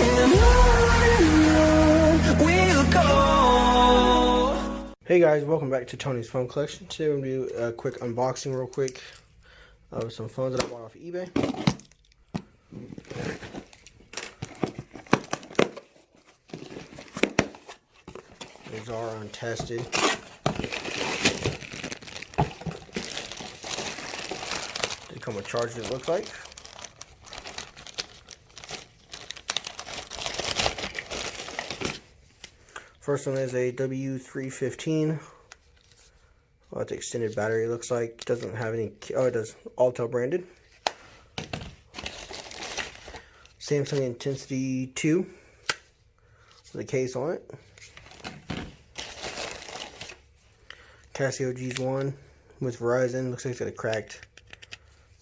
And on we'll go. Hey guys, welcome back to Tony's Phone Collection. Today we're going to do a quick unboxing real quick of some phones that I bought off eBay. These are untested. They come with chargers, it looks like. First one is a W315. Well, it's extended battery, it looks like. It doesn't have any, oh, it does, Altel branded. Samsung Intensity 2 with a case on it. Casio G1 with Verizon. Looks like it's got a cracked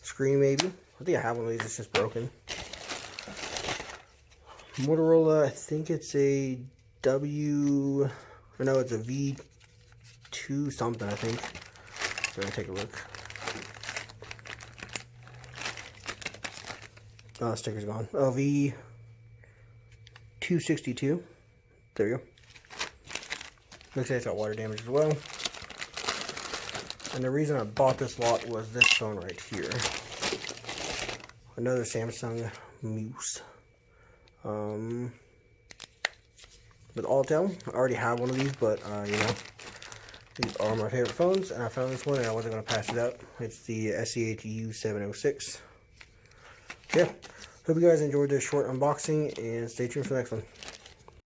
screen, maybe. I think I have one of these, it's just broken. Motorola, I think it's a it's a V2 something, I think. So I'm gonna take a look. Oh, sticker's gone. Oh, V262. There you go. Looks like it's got water damage as well. And the reason I bought this lot was this phone right here. Another Samsung Muse. With Altel. I already have one of these, but you know, these are my favorite phones, and I found this one and I wasn't going to pass it up. It's the SEHU 706. Yeah, hope you guys enjoyed this short unboxing, and stay tuned for the next one.